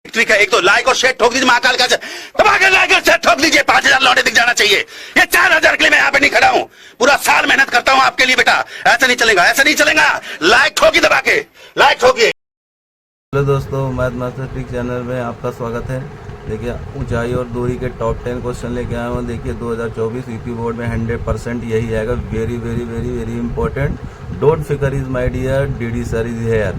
Trick है। एक तो लाइक और शेयर ठोक दीजिए, महाकाल का दबा के लाइक और शेयर ठोक दीजिए। 5,000 लौटे दिख जाना चाहिए। ये 4,000 के लिए मैं यहाँ पे नहीं खड़ा हूँ। पूरा साल मेहनत करता हूँ आपके लिए बेटा। ऐसा नहीं चलेगा, ऐसा नहीं चलेगा। लाइक ठोकी, दबा के लाइक ठोकिए। हेलो दोस्तों, मैथ मास्टर ट्रिक चैनल में आपका स्वागत है। देखिए, ऊंचाई और दूरी के टॉप 10 क्वेश्चन लेके आया हूँ। देखिए 2024 यूपी बोर्ड में 100% यही आएगा। Very very very very important. Don't फिकर is my dear, DD sir is here.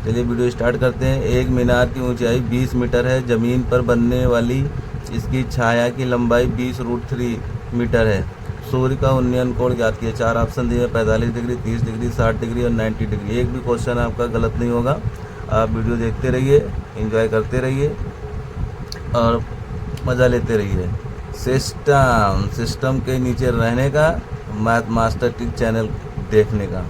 चलिए वीडियो स्टार्ट करते हैं। एक मीनार की ऊंचाई 20 मीटर है। ज़मीन पर बनने वाली इसकी छाया की लंबाई 20√3 मीटर है। सूर्य का उन्नयन कोण ज्ञात किया। 4 ऑप्शन दिए, 45 डिग्री, 30 डिग्री, 60 डिग्री और 90 डिग्री। एक भी क्वेश्चन आपका गलत नहीं होगा। आप वीडियो देखते रहिए, एंजॉय करते रहिए और मज़ा लेते रहिए। सिस्टम के नीचे रहने का, मैथ मास्टर ट्रिक चैनल देखने का।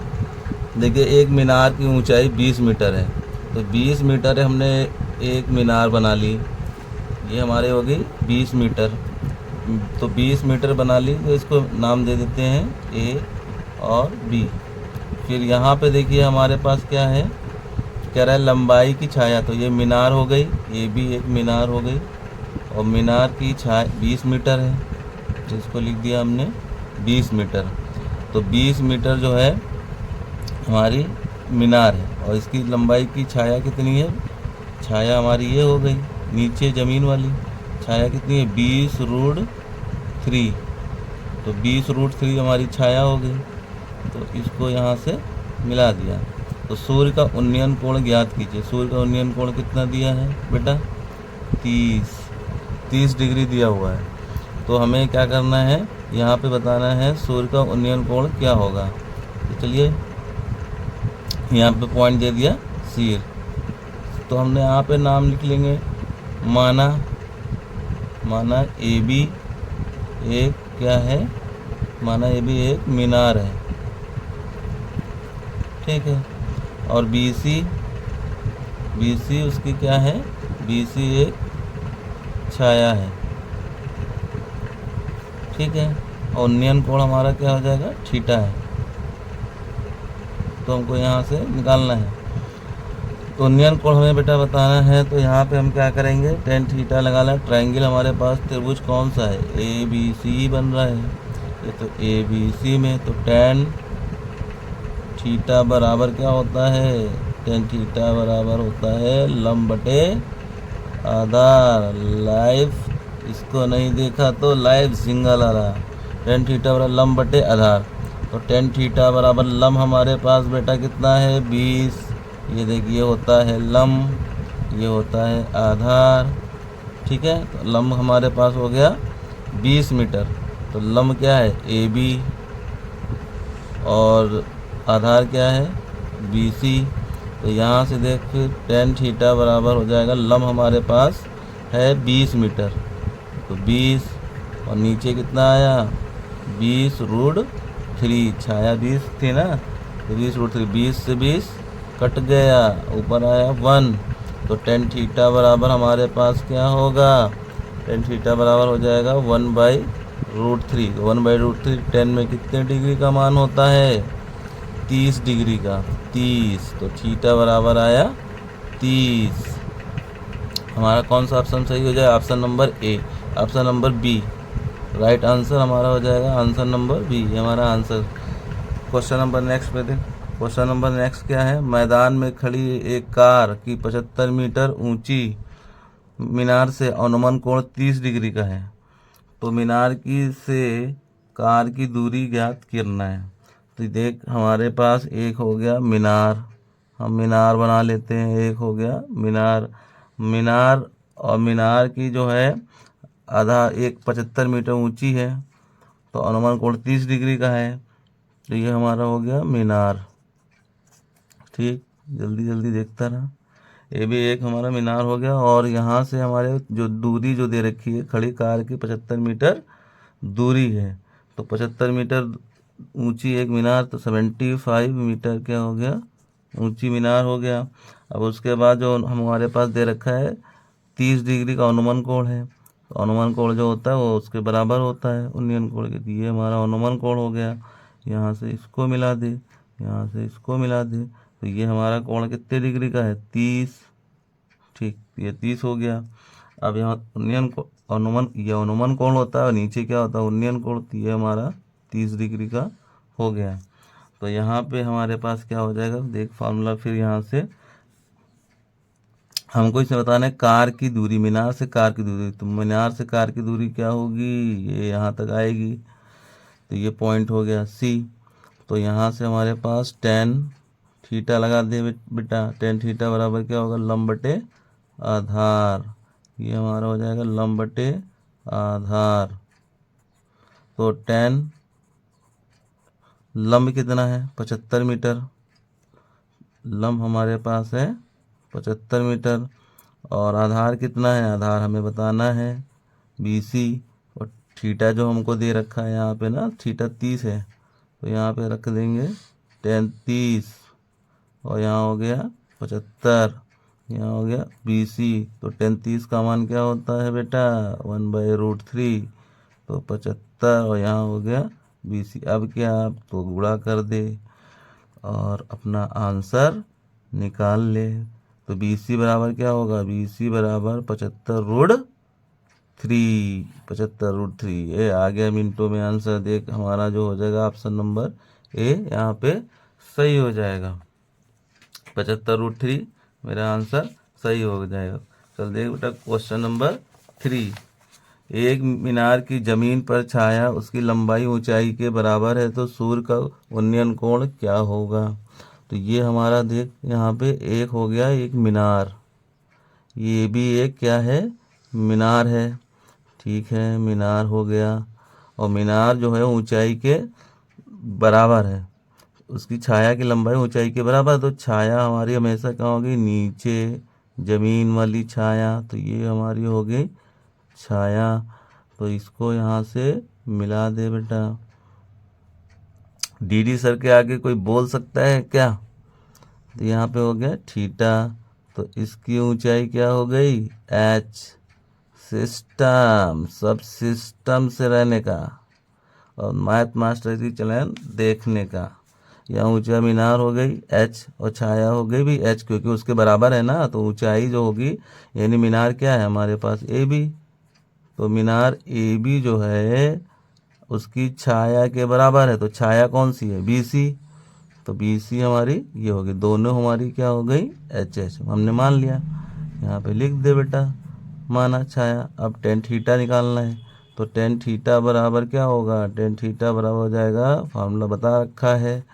देखिए, एक मीनार की ऊंचाई 20 मीटर है। तो 20 मीटर है, हमने एक मीनार बना ली। ये हमारे होगी 20 मीटर। तो 20 मीटर बना ली, तो इसको नाम दे देते हैं ए और बी। फिर यहाँ पे देखिए हमारे पास क्या है, कह रहा है लंबाई की छाया। तो ये मीनार हो गई, ये भी एक मीनार हो गई। और मीनार की छाया 20 मीटर है, तो इसको लिख दिया हमने 20 मीटर। तो 20 मीटर जो है हमारी मीनार है। और इसकी लंबाई की छाया कितनी है? छाया हमारी ये हो गई, नीचे ज़मीन वाली छाया कितनी है? 20√3। तो 20√3 हमारी छाया हो गई। तो इसको यहाँ से मिला दिया। तो सूर्य का उन्नयन कोण ज्ञात कीजिए। सूर्य का उन्नयन कोण कितना दिया है बेटा? 30 डिग्री दिया हुआ है। तो हमें क्या करना है, यहाँ पे बताना है सूर्य का उन्नयन कोण क्या होगा। तो चलिए, यहाँ पे पॉइंट दे दिया सिर। तो हमने यहाँ पे नाम लिख लेंगे। माना ए बी एक क्या है, माना ए बी एक मीनार है, ठीक है। और बी सी उसकी क्या है? बी सी एक छाया है, ठीक है। और उन्नयन कोण हमारा क्या हो जाएगा? थीटा है। तो हमको यहाँ से निकालना है। तो उन्नयन कोण हमें बेटा बताना है। तो यहाँ पे हम क्या करेंगे, tan थीटा लगा लें। ट्रायंगल हमारे पास त्रिभुज कौन सा है? ए बी सी बन रहा है। ये तो ए बी सी में, तो tan थीटा बराबर क्या होता है? tan थीटा बराबर होता है लंब बटे आधार। लाइव इसको नहीं देखा तो लाइव सिंगल आ रहा। tan थीटा बराबर लंब बटे आधार। तो tan थीटा बराबर लंब हमारे पास बेटा कितना है? 20। ये देखिए होता है लंब, ये होता है आधार, ठीक है। तो लंब हमारे पास हो गया 20 मीटर। तो लंब क्या है? A B. और आधार क्या है? B C. तो यहाँ से देख, फिर tan थीटा बराबर हो जाएगा, लंब हमारे पास है 20 मीटर। तो 20 और नीचे कितना आया? 20√3। छाया 20 थी ना, तो 20√3। 20 से 20 कट गया, ऊपर आया 1। तो tan थीटा बराबर हमारे पास क्या होगा? tan थीटा बराबर हो जाएगा 1/√3। 1/√3 10 में कितने डिग्री का मान होता है? 30 डिग्री का। 30। तो थीटा बराबर आया 30। हमारा कौन सा ऑप्शन सही हो जाए? Option number A. Option number B right answer हमारा हो जाएगा। आंसर नंबर बी हमारा आंसर। क्वेश्चन नंबर नेक्स्ट पे दें। क्वेश्चन नंबर नेक्स्ट क्या है? मैदान में खड़ी एक कार की 75 मीटर ऊंची मीनार से अनुमान कोण 30 डिग्री का है। तो मीनार की से कार की दूरी ज्ञात करना है। तो देख, हमारे पास एक हो गया मीनार, हम मीनार बना लेते हैं। एक हो गया मीनार और मीनार की जो है आधा एक 75 मीटर ऊंची है। तो अनुमान कोण 30 डिग्री का है। तो ये हमारा हो गया मीनार, ठीक। जल्दी जल्दी देखता रहा। ये भी एक हमारा मीनार हो गया। और यहाँ से हमारे जो दूरी जो दे रखी है, खड़ी कार की 75 मीटर दूरी है। तो 75 मीटर ऊंची एक मीनार, तो 75 मीटर क्या हो गया? ऊंची मीनार हो गया। अब उसके बाद जो हमारे पास दे रखा है 30 डिग्री का अनुमान कोण है। तो अनुमान कोण जो होता है वो उसके बराबर होता है उन्नयन कोण के। ये हमारा अनुमान कोण हो गया। यहाँ से इसको मिला दे, यहाँ से इसको मिला दे, तो ये हमारा कोण कितने डिग्री का है? 30, ठीक। ये 30 हो गया। अब यहाँ उन्नयन को अनुमान कोण होता है और नीचे क्या होता है उन्नयन कोण, तो ये हमारा 30 डिग्री का हो गया। तो यहाँ पे हमारे पास क्या हो जाएगा, देख फार्मूला फिर यहाँ से हमको इसमें बताना है कार की दूरी, मीनार से कार की दूरी। तो मीनार से कार की दूरी क्या होगी, ये यहाँ तक आएगी, तो ये पॉइंट हो गया सी। तो यहाँ से हमारे पास tan थीटा लगा दे बेटा, tan थीटा बराबर क्या होगा, लंब बटे आधार। ये हमारा हो जाएगा लंब बटे आधार। तो tan लंब कितना है 75 मीटर, लंब हमारे पास है 75 मीटर, और आधार कितना है, आधार हमें बताना है BC, और थीटा जो हमको दे रखा है यहाँ पे ना, थीटा 30 है, तो यहाँ पे रख देंगे tan 30, और यहाँ हो गया 75, यहाँ हो गया BC। तो tan 30 का मान क्या होता है बेटा 1/√3, तो 75, और यहाँ हो गया BC। अब क्या, आप तो गुणा कर दे और अपना आंसर निकाल ले। तो BC बराबर क्या होगा, BC बराबर 75√3, 75√3। ये आ गया मिनटों में आंसर। देख हमारा जो हो जाएगा ऑप्शन नंबर ए यहाँ पे सही हो जाएगा, 75√3 मेरा आंसर सही हो जाएगा। चल देख बेटा क्वेश्चन नंबर 3। एक मीनार की जमीन पर छाया उसकी लंबाई ऊंचाई के बराबर है, तो सूर्य का उन्नयन कोण क्या होगा। तो ये हमारा देख यहाँ पे एक हो गया एक मीनार, ये भी एक क्या है मीनार है, ठीक है मीनार हो गया, और मीनार जो है ऊंचाई के बराबर है, उसकी छाया की लंबाई ऊंचाई के बराबर। तो छाया हमारी हमेशा क्या होगी, नीचे जमीन वाली छाया, तो ये हमारी हो गई छाया। तो इसको यहाँ से मिला दे बेटा। DD सर के आगे कोई बोल सकता है क्या, तो यहाँ पे हो गया थीटा, तो इसकी ऊंचाई क्या हो गई h। सिस्टम, सब सिस्टम से रहने का और मैथ मास्टर की चलन देखने का। यहाँ ऊंचा मीनार हो गई h और छाया हो गई भी h, क्योंकि उसके बराबर है ना, तो ऊंचाई जो होगी यानी मीनार क्या है हमारे पास AB, तो मीनार AB जो है उसकी छाया के बराबर है, तो छाया कौन सी है BC, तो BC हमारी ये होगी, दोनों हमारी क्या हो गई HH, हमने मान लिया। यहाँ पे लिख दे बेटा माना छाया। अब tan थीटा निकालना है, तो tan थीटा बराबर क्या होगा, tan थीटा बराबर हो जाएगा, फार्मूला बता रखा है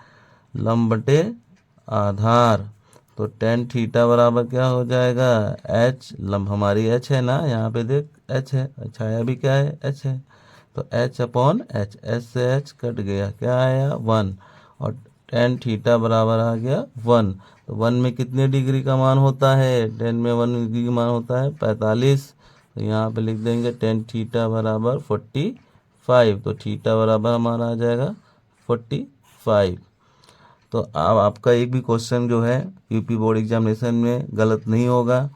लंब बटे आधार। तो tan थीटा बराबर क्या हो जाएगा h, लंब हमारी h है ना, यहाँ पे देख h है, छाया भी क्या है h है, तो h/h, h से h कट गया, क्या आया 1, और tan थीटा बराबर आ गया 1। तो 1 में कितने डिग्री का मान होता है, 10 में 1 डिग्री का मान होता है 45। तो यहाँ पे लिख देंगे tan थीटा बराबर 45, तो थीटा बराबर हमारा आ जाएगा 45। तो अब आपका एक भी क्वेश्चन जो है यूपी बोर्ड एग्जामिनेशन में गलत नहीं होगा,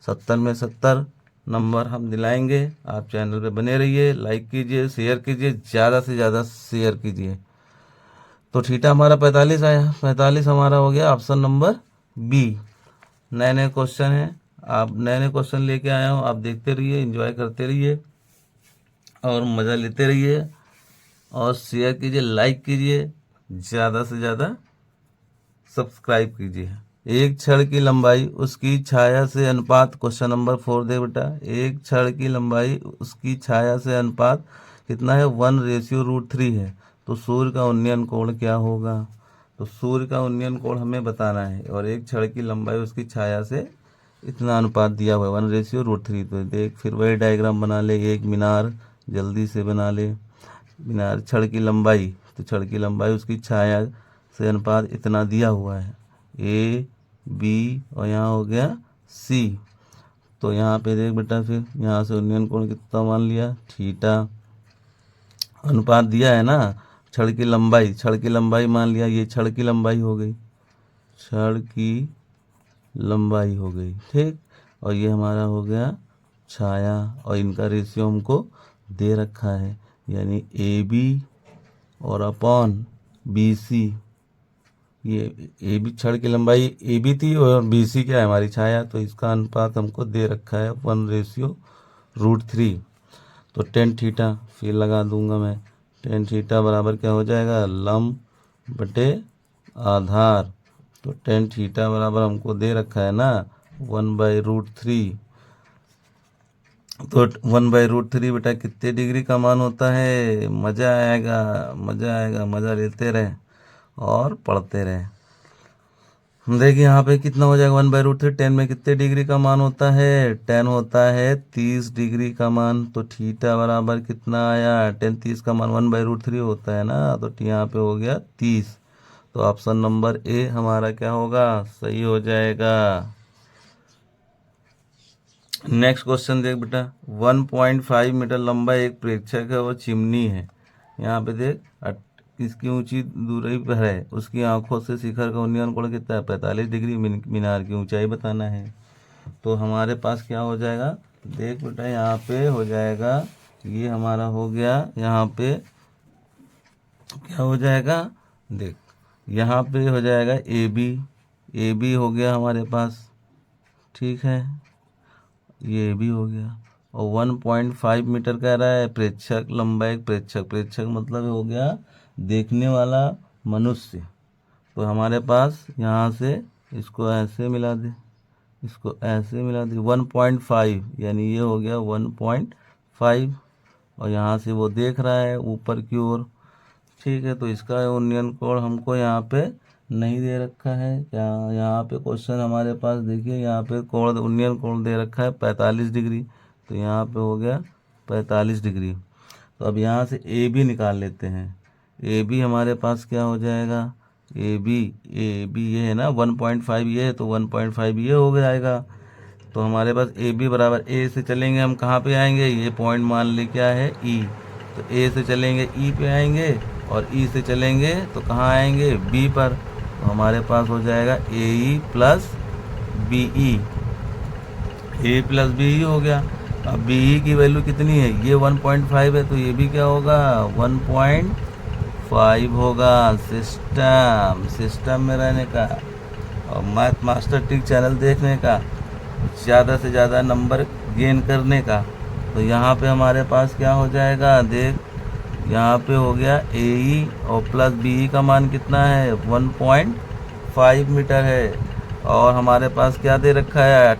70 में 70 नंबर हम दिलाएंगे। आप चैनल पे बने रहिए, लाइक कीजिए, शेयर कीजिए, ज़्यादा से ज़्यादा शेयर कीजिए। तो थीटा हमारा 45 आया, 45 हमारा हो गया ऑप्शन नंबर बी। नए नए क्वेश्चन हैं, आप नए नए क्वेश्चन लेके आया हूँ, आप देखते रहिए, एंजॉय करते रहिए और मज़ा लेते रहिए, और शेयर कीजिए, लाइक कीजिए, ज़्यादा से ज़्यादा सब्सक्राइब कीजिए। एक छड़ की लंबाई उसकी छाया से अनुपात, क्वेश्चन नंबर 4 दे बेटा, एक छड़ की लंबाई उसकी छाया से अनुपात कितना है 1/√3 है, तो सूर्य का उन्नयन कोण क्या होगा। तो सूर्य का उन्नयन कोण हमें बताना है, और एक छड़ की लंबाई उसकी छाया से इतना अनुपात दिया हुआ है 1/√3। तो देख फिर वही डायग्राम बना ले, एक मीनार जल्दी से बना ले। मीनार छड़ की लंबाई, तो छड़ की लंबाई उसकी छाया से अनुपात इतना दिया हुआ है A B, और यहाँ हो गया C। तो यहाँ पे देख बेटा फिर यहाँ से उन्नयन कोण कितना मान लिया थीटा, अनुपात दिया है ना, छड़ की लंबाई, छड़ की लंबाई मान लिया, ये छड़ की लंबाई हो गई, छड़ की लंबाई हो गई, ठीक, और ये हमारा हो गया छाया, और इनका रेशियो हमको दे रखा है, यानी AB और अपॉन BC, ये ए बी छड़ की लंबाई ए बी थी और बी सी क्या है हमारी छाया, तो इसका अनुपात हमको दे रखा है 1/√3। तो टेन थीटा फिर लगा दूंगा मैं, टेन थीटा बराबर क्या हो जाएगा, लंब बटे आधार। तो टेन थीटा बराबर हमको दे रखा है ना 1/√3। तो 1/√3 बेटा कितने डिग्री का मान होता है, मज़ा आएगा, मज़ा आएगा, मज़ा लेते रहे और पढ़ते रहे। देखिए यहाँ पे कितना हो जाएगा 1/√3, 10 में कितने डिग्री का मान होता है, 10 होता है 30 डिग्री का मान। तो थीटा बराबर कितना आया, 10 30 का मान 1/√3 होता है ना, तो यहाँ पे हो गया 30। तो ऑप्शन नंबर ए हमारा क्या होगा, सही हो जाएगा। नेक्स्ट क्वेश्चन देख बेटा, 1.5 मीटर लंबा एक प्रेक्षक है, वो चिमनी है। यहाँ पे देख इसकी ऊंची दूरी पर है, उसकी आंखों से शिखर का उन्नयन कोण कितना है, 45 डिग्री। मीनार की ऊंचाई बताना है। तो हमारे पास क्या हो जाएगा, देख बेटा यहाँ पे हो जाएगा, ये हमारा हो गया, यहाँ पे क्या हो जाएगा, देख यहाँ पे हो जाएगा ए बी हो गया हमारे पास, ठीक है, ये भी हो गया। और 1.5 मीटर कह रहा है प्रेक्षक लंबा एक प्रेक्षक मतलब हो गया देखने वाला मनुष्य। तो हमारे पास यहाँ से इसको ऐसे मिला दे, इसको ऐसे मिला दे, 1.5 यानी ये हो गया 1.5, और यहाँ से वो देख रहा है ऊपर की ओर, ठीक है। तो इसका उन्नयन कोण हमको यहाँ पे नहीं दे रखा है, यहाँ पे क्वेश्चन हमारे पास देखिए, यहाँ पे कोण उन्नयन कोण दे रखा है 45 डिग्री। तो यहाँ पे हो गया 45 डिग्री। तो अब यहाँ से ए बी निकाल लेते हैं। ए बी हमारे पास क्या हो जाएगा, ए बी ये है ना 1.5 ये है, तो 1.5 ये हो जाएगा। तो हमारे पास ए बी बराबर, ए से चलेंगे हम कहाँ पे आएंगे, ये पॉइंट मान ले क्या है ई, तो ए से चलेंगे ई पे आएंगे, और ई से चलेंगे तो कहाँ आएंगे, बी पर। तो हमारे पास हो जाएगा ए ई प्लस बी ई, ए प्लस बी ई हो गया। अब बी ई की वैल्यू कितनी है, ये 1.5 है, तो ये भी क्या होगा 1.5 होगा। सिस्टम में रहने का और मैथ मास्टर टिक चैनल देखने का, ज़्यादा से ज़्यादा नंबर गेन करने का। तो यहाँ पे हमारे पास क्या हो जाएगा, देख यहाँ पे हो गया ए ई और प्लस बी ई का मान कितना है 1.5 मीटर है, और हमारे पास क्या दे रखा है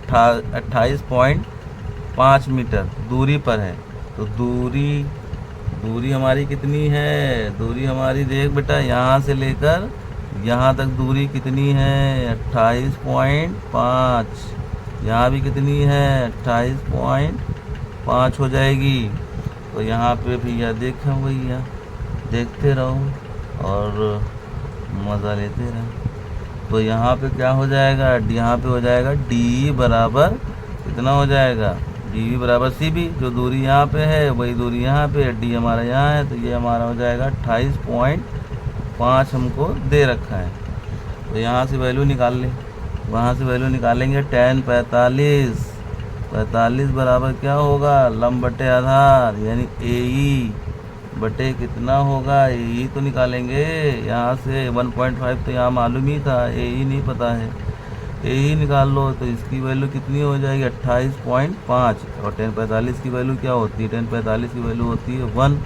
28.5 मीटर दूरी पर है। तो दूरी हमारी कितनी है, दूरी हमारी देख बेटा यहाँ से लेकर यहाँ तक दूरी कितनी है 28.5, यहाँ भी कितनी है 28.5 हो जाएगी। तो यहाँ पे भैया देखो भैया, देखते रहो और मज़ा लेते रहो। तो यहाँ पे क्या हो जाएगा, यहाँ पे हो जाएगा डी बराबर कितना हो जाएगा, डी बराबर सी बी, जो दूरी यहाँ पे है वही दूरी यहाँ पे है, डी हमारा यहाँ है, तो ये हमारा हो जाएगा 28.5 हमको दे रखा है। तो यहाँ से वैल्यू निकाल लें, वहाँ से वैल्यू निकालेंगे 10 45 बराबर क्या होगा, लंब बटे आधार, यानी ए ई बटे कितना होगा, ए ई तो निकालेंगे यहाँ से 1.5 तो यहाँ मालूम ही था, ए ई नहीं पता है, ए ई निकाल लो। तो इसकी वैल्यू कितनी हो जाएगी 28.5, और 10 45 की वैल्यू क्या होती है, 10 45 की वैल्यू होती है 1।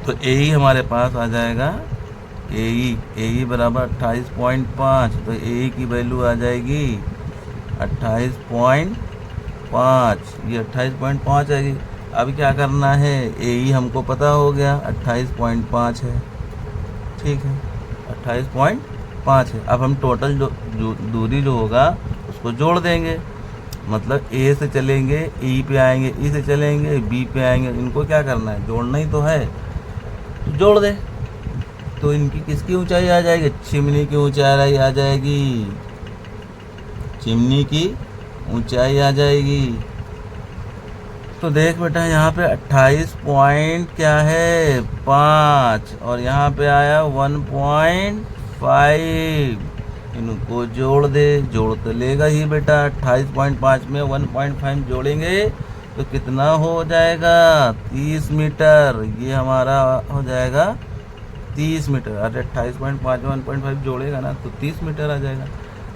तो ए ई हमारे पास आ जाएगा, ए ई बराबर 28.5, तो ए ई की वैल्यू आ जाएगी 28.5, ये 28.5 आएगी। अब क्या करना है, ए ई हमको पता हो गया 28.5 है, ठीक है 28.5 है। अब हम टोटल जो दूरी जो होगा उसको जोड़ देंगे, मतलब ए से चलेंगे ई पे आएंगे, ई से चलेंगे बी पे आएंगे, इनको क्या करना है, जोड़ना ही तो है, तो जोड़ दे। तो इनकी किसकी ऊंचाई आ जाएगी, चिमनी की ऊंचाई आ जाएगी, चिमनी की ऊंचाई आ जाएगी। तो देख बेटा यहाँ पे 28 पॉइंट क्या है 5, और यहाँ पे आया 1.5, इनको जोड़ दे, जोड़ तो लेगा ही बेटा। 28.5 में 1.5 जोड़ेंगे तो कितना हो जाएगा 30 मीटर, ये हमारा हो जाएगा 30 मीटर। अरे 28.5 1.5 जोड़ेगा ना तो 30 मीटर आ जाएगा।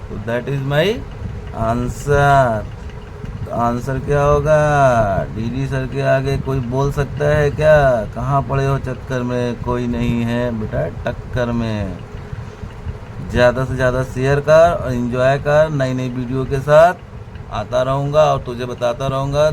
तो दैट इज माई आंसर। तो आंसर क्या होगा? डीडी सर के आगे कोई बोल सकता है क्या? कहाँ पड़े हो चक्कर में? कोई नहीं है बेटा टक्कर में। ज़्यादा से ज़्यादा शेयर कर और एंजॉय कर। नई नई वीडियो के साथ आता रहूँगा और तुझे बताता रहूँगा